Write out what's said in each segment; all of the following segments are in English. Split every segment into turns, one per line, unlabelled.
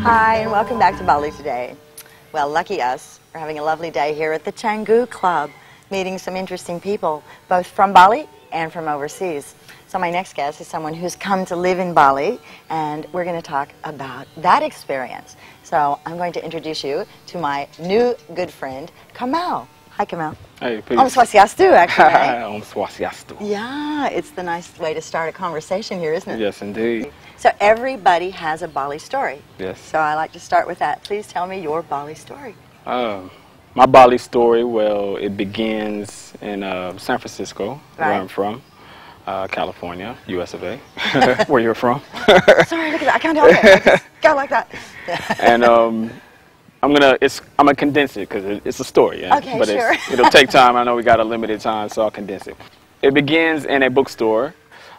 Hi, and welcome back to Bali today. Well, lucky us, we're having a lovely day here at the Canggu Club, meeting some interesting people, both from Bali and from overseas. So my next guest is someone who's come to live in Bali, and we're going to talk about that experience. So I'm going to introduce you to my new good friend, Kamau. Hi, Kamau.
Hey, peace.
Om Swastiastu, actually.
Om Swastiastu.
Yeah, it's the nice way to start a conversation here, isn't it?
Yes, indeed.
So everybody has a Bali story.
Yes.
So I like to start with that. Please tell me your Bali story.
My Bali story, well, it begins in San Francisco, where I'm from, California, US of A, where you're from.
Sorry, look at that. I can't help it. I just go like that.
And I'm gonna condense it because it's a story. Yeah?
Okay,
but
sure.
It'll take time. I know we got a limited time, so I'll condense it. It begins in a bookstore.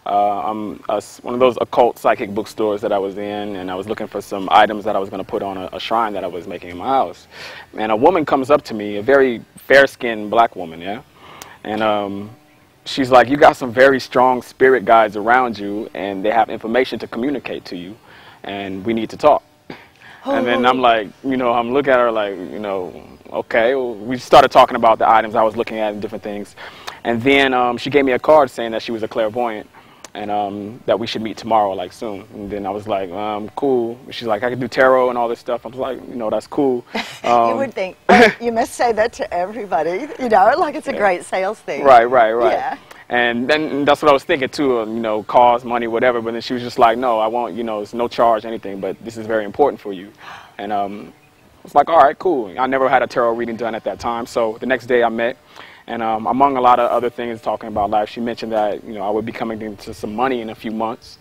One of those occult psychic bookstores that I was in, and I was looking for some items that I was going to put on a shrine that I was making in my house. And a woman comes up to me, a very fair-skinned black woman, yeah? And she's like, you got some very strong spirit guides around you, and they have information to communicate to you, and we need to talk. And then I'm like, you know, I'm looking at her like, you know, okay. Well, we started talking about the items I was looking at and different things. And then she gave me a card saying that she was a clairvoyant, and that we should meet tomorrow, like soon. And then I was like, cool. She's like, I can do tarot and all this stuff. I was like, you know, that's cool.
You would think, oh, you must say that to everybody, you know, like it's a great sales thing.
Right, right, right.
Yeah.
And then that's what I was thinking too, you know, cause, money, whatever. But then she was just like, no, I won't, you know, it's no charge, anything, but this is very important for you. And I was like, all right, cool. I never had a tarot reading done at that time. So the next day I met. And among a lot of other things talking about life, she mentioned that, you know, I would be coming into some money in a few months,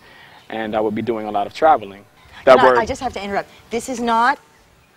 and I would be doing a lot of traveling.
I just have to interrupt. This is not,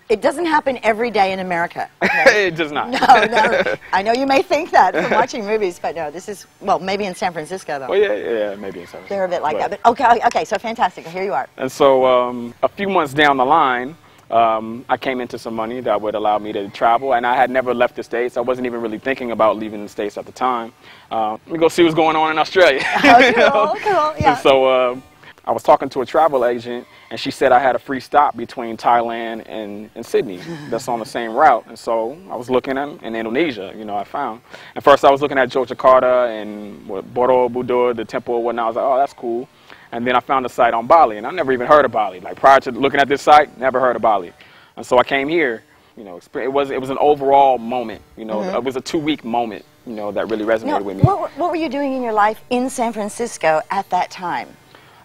it doesn't happen every day in America. Okay?
It does not.
No, no. I know you may think that from watching movies, but no, this is, well, maybe in San Francisco, though.
Well, yeah, maybe in San Francisco.
They're a bit like that, but okay, so fantastic. Here you are.
And so a few months down the line, I came into some money that would allow me to travel, and I had never left the States. I wasn't even really thinking about leaving the States at the time. Let me go see what's going on in Australia.
Oh, cool, yeah.
And so I was talking to a travel agent, and she said I had a free stop between Thailand and Sydney that's on the same route. And so I was looking at in Indonesia, you know, I found. And first I was looking at Yogyakarta and Borobudur, the temple and whatnot. I was like, oh, that's cool. And then I found a site on Bali, and I never even heard of Bali. Like prior to looking at this site, never heard of Bali. And so I came here, you know, it was an overall moment, you know, it was a 2-week moment, you know, that really resonated with me.
What were you doing in your life in San Francisco at that time?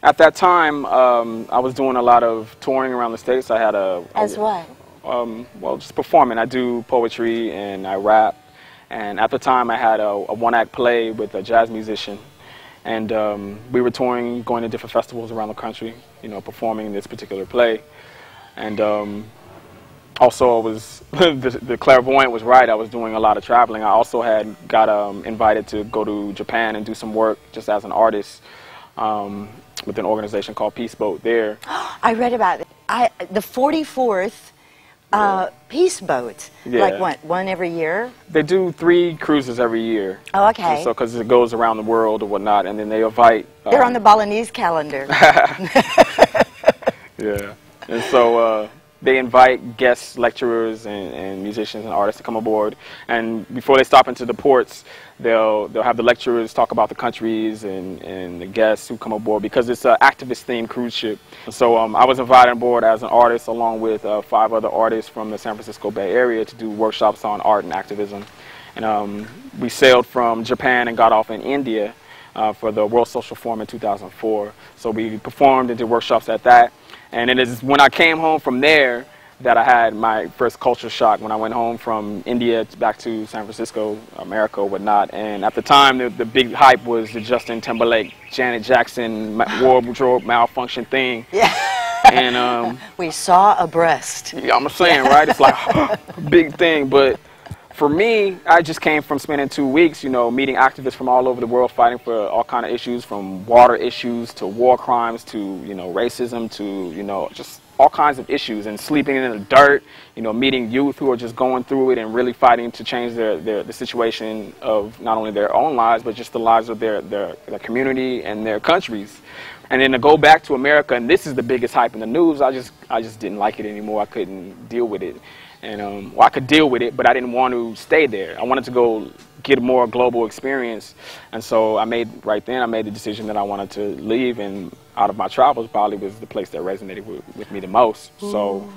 At that time, I was doing a lot of touring around the States. I had
As what?
Well, just performing. I do poetry and I rap. And at the time, I had a one-act play with a jazz musician. And we were touring, going to different festivals around the country, you know, performing this particular play. And also, the clairvoyant was right. I was doing a lot of traveling. I also had got invited to go to Japan and do some work just as an artist with an organization called Peace Boat there.
I read about it. The 44th Peace Boat.
Yeah.
Like what, one every year?
They do 3 cruises every year.
Oh, okay.
And so, because it goes around the world or whatnot, and then they invite.
They're on the Balinese calendar.
Yeah. And so they invite guest lecturers and musicians and artists to come aboard. And before they stop into the ports, they'll have the lecturers talk about the countries and the guests who come aboard, because it's an activist-themed cruise ship. So I was invited aboard as an artist along with 5 other artists from the San Francisco Bay Area to do workshops on art and activism. And we sailed from Japan and got off in India for the World Social Forum in 2004. So we performed and did workshops at that. And it is when I came home from there that I had my first culture shock, when I went home from India back to San Francisco, America, whatnot. And at the time, the big hype was the Justin Timberlake, Janet Jackson wardrobe malfunction thing.
Yeah.
And
we saw a breast.
Yeah, I'm saying, right? It's like a big thing. But for me, I just came from spending 2 weeks, you know, meeting activists from all over the world, fighting for all kind of issues, from water issues to war crimes to, you know, racism to, you know, just all kinds of issues and sleeping in the dirt, you know, meeting youth who are just going through it and really fighting to change the situation of not only their own lives, but just the lives of their community and their countries. And then to go back to America, and this is the biggest hype in the news, I just didn't like it anymore. I couldn't deal with it. And well, I could deal with it, but I didn't want to stay there. I wanted to go get a more global experience. And so I made the decision that I wanted to leave, and out of my travels, Bali was the place that resonated with me the most. Ooh. So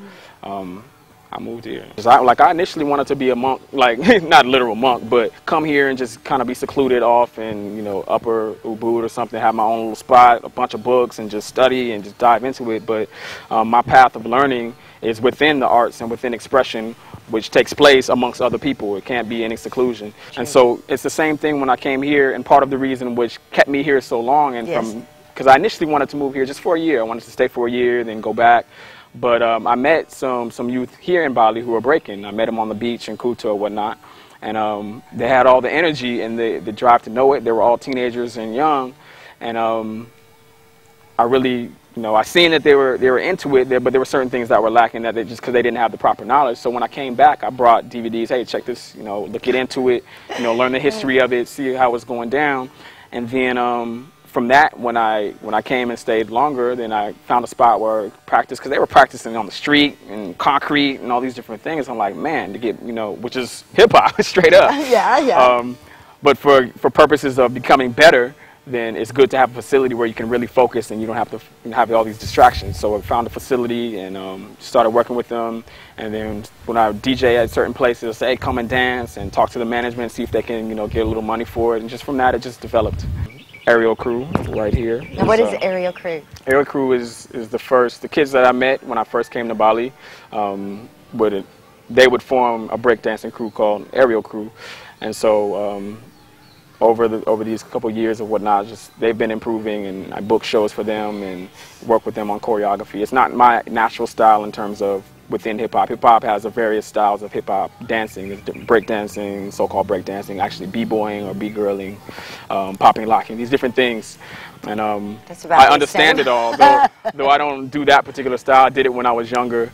I moved here. I initially wanted to be a monk, like not a literal monk, but come here and just kind of be secluded off in, you know, Upper Ubud or something, have my own little spot, a bunch of books, and just study and just dive into it. But my path of learning is within the arts and within expression, which takes place amongst other people. It can't be any seclusion. True. And so it's the same thing when I came here, and part of the reason which kept me here so long, and yes. Because I initially wanted to move here just for a year. I wanted to stay for a year, then go back. But I met some youth here in Bali who were breaking. I met them on the beach in Kuta or whatnot. And they had all the energy and the drive to know it. They were all teenagers and young. And I really, you know, I seen that they were into it, but there were certain things that were lacking, that just because they didn't have the proper knowledge. So when I came back, I brought DVDs. Hey, check this, you know, look into it, you know, learn the history of it, see how it's going down. And then from that, when I came and stayed longer, then I found a spot where I practiced, because they were practicing on the street and concrete and all these different things. I'm like, man, to get, you know, which is hip hop straight up.
Yeah, yeah.
But for purposes of becoming better, then it's good to have a facility where you can really focus and you don't have to have all these distractions. So I found a facility and started working with them. And then when I DJ at certain places, I'll say, hey, come and dance, and talk to the management, see if they can, you know, get a little money for it. And just from that, it just developed. Aerial crew right here.
Now, what is aerial crew?
Aerial crew is the kids that I met when I first came to Bali. They would form a breakdancing crew called Aerial Crew, and so over these couple years or whatnot, they've been improving, and I book shows for them and work with them on choreography. It's not my natural style in terms of within hip-hop. Hip-hop has various styles of hip-hop dancing. There's breakdancing, so-called breakdancing, actually b-boying or b-girling, popping, locking, these different things. And I understand it all, though I don't do that particular style. I did it when I was younger.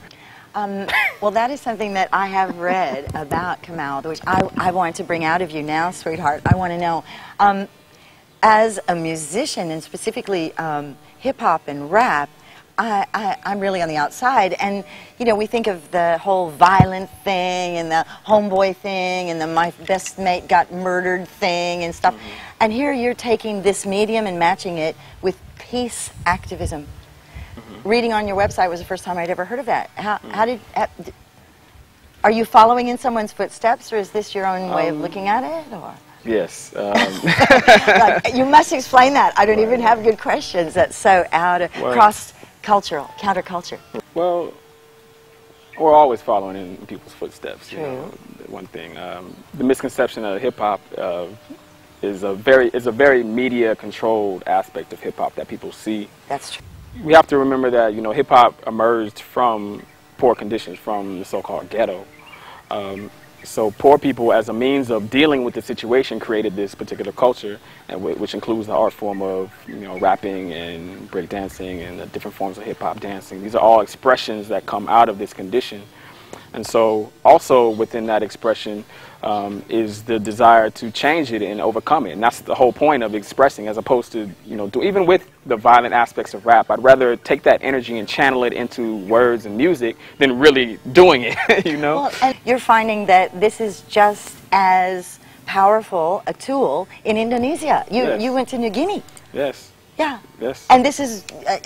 Well, that is something that I have read about Kamau, which I want to bring out of you now, sweetheart. I want to know, as a musician, and specifically hip-hop and rap, I'm really on the outside, and you know, we think of the whole violent thing and the homeboy thing and the my best mate got murdered thing and stuff. Mm-hmm. And here you're taking this medium and matching it with peace activism. Mm-hmm. Reading on your website was the first time I'd ever heard of that. Are you following in someone's footsteps, or is this your own way of looking at it? Or?
Yes.
Like, you must explain that. I don't even have good questions. That's so out of cross-cultural, counterculture.
Well, we're always following in people's footsteps.
True.
You know, one thing. The misconception of hip-hop is a very media-controlled aspect of hip-hop that people see.
That's true.
We have to remember that, you know, hip-hop emerged from poor conditions, from the so-called ghetto. So poor people, as a means of dealing with the situation, created this particular culture, and which includes the art form of, you know, rapping and breakdancing and the different forms of hip-hop dancing. These are all expressions that come out of this condition. And so also within that expression is the desire to change it and overcome it. And that's the whole point of expressing, as opposed to, you know, even with the violent aspects of rap, I'd rather take that energy and channel it into words and music than really doing it, you know?
Well, and you're finding that this is just as powerful a tool in Indonesia. You went to New Guinea.
Yes.
Yeah.
Yes.
And this is,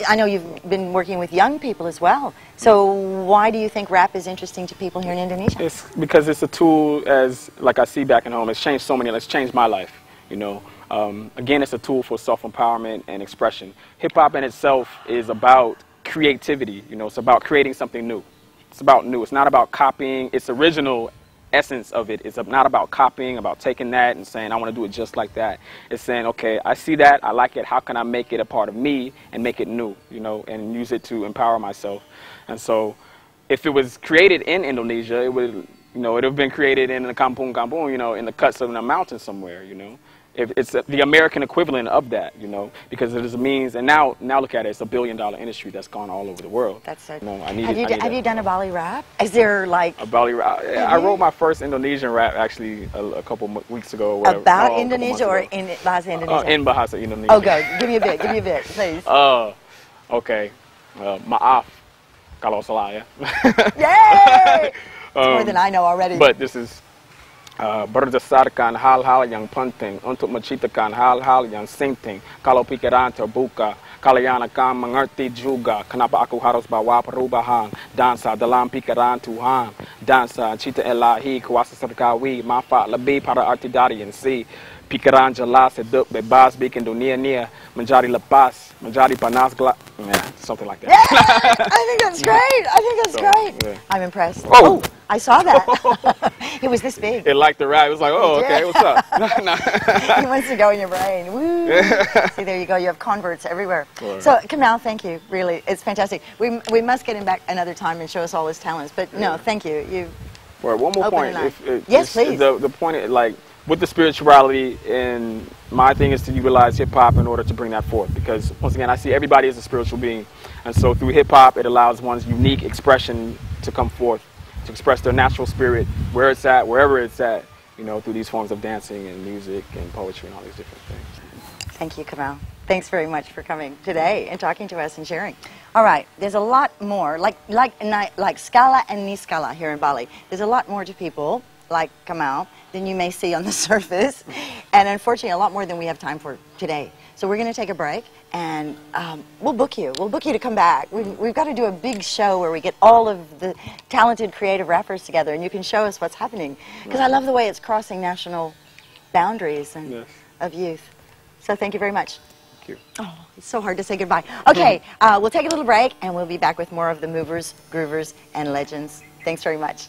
I know you've been working with young people as well. So why do you think rap is interesting to people here in Indonesia?
It's because it's a tool, as like I see back at home. It's changed so many. It's changed my life. You know. Again, it's a tool for self-empowerment and expression. Hip hop in itself is about creativity. You know, it's about creating something new. It's about new. It's not about copying. Its original essence of it is not about copying, about taking that and saying, I want to do it just like that. It's saying, okay, I see that, I like it, how can I make it a part of me and make it new, you know, and use it to empower myself. And so if it was created in Indonesia, it would, you know, it would have been created in the kampung, you know, in the cuts of the mountain somewhere, you know. it's the American equivalent of that, you know, because it is a means. And now look at it; it's a $1 billion industry that's gone all over the world.
That's so.
You know,
have you done a Bali rap? Is there like
a Bali rap? Yeah, I wrote my first Indonesian rap actually a couple weeks ago. Or whatever.
About Indonesia or in Bahasa Indonesia?
In Bahasa Indonesia.
Oh, good. Give me a bit. Give me a bit, please.
Okay. Maaf kalau salah ya.
Yay! More than I know already.
But this is berdasarkan hal-hal yang penting untuk menciptakan hal-hal yang penting. Kalau pikiran terbuka, kalian akan mengerti juga kenapa aku harus bawa perubahan. Dansa dalam pikiran Tuhan, dansa cipta ilahi, kuasa surgawi, manfaat lebih para arti dari MC. Pikiran jelas, hidup bebas, bikin dunia menjadi lepas, menjadi panas gelap. Yeah, something like that.
Yeah, I think that's great. I think that's great. Yeah. I'm impressed.
Oh,
I saw that. It was this big.
It liked the rap. It was like, oh, okay, what's up?
He wants to go in your brain. Woo. See, there you go. You have converts everywhere. Right. So, Kamau, thank you. Really, it's fantastic. We must get him back another time and show us all his talents. But no, thank you. You.
Well, one more point.
Yes, please.
The point is like. With the spirituality, and my thing is to utilize hip-hop in order to bring that forth, because once again I see everybody as a spiritual being, and so through hip-hop it allows one's unique expression to come forth, to express their natural spirit where it's at, wherever it's at, you know, through these forms of dancing and music and poetry and all these different things.
Thank you, Kamau. Thanks very much for coming today and talking to us and sharing. All right, there's a lot more, like Scala and Niskala here in Bali. There's a lot more to people like Kamau than you may see on the surface, and unfortunately a lot more than we have time for today. So we're going to take a break, and we'll book you. We'll book you to come back. We've got to do a big show where we get all of the talented creative rappers together, and you can show us what's happening, because I love the way it's crossing national boundaries and of youth. So thank you very much.
Thank you.
Oh, it's so hard to say goodbye. Okay, we'll take a little break, and we'll be back with more of the movers, groovers, and legends. Thanks very much.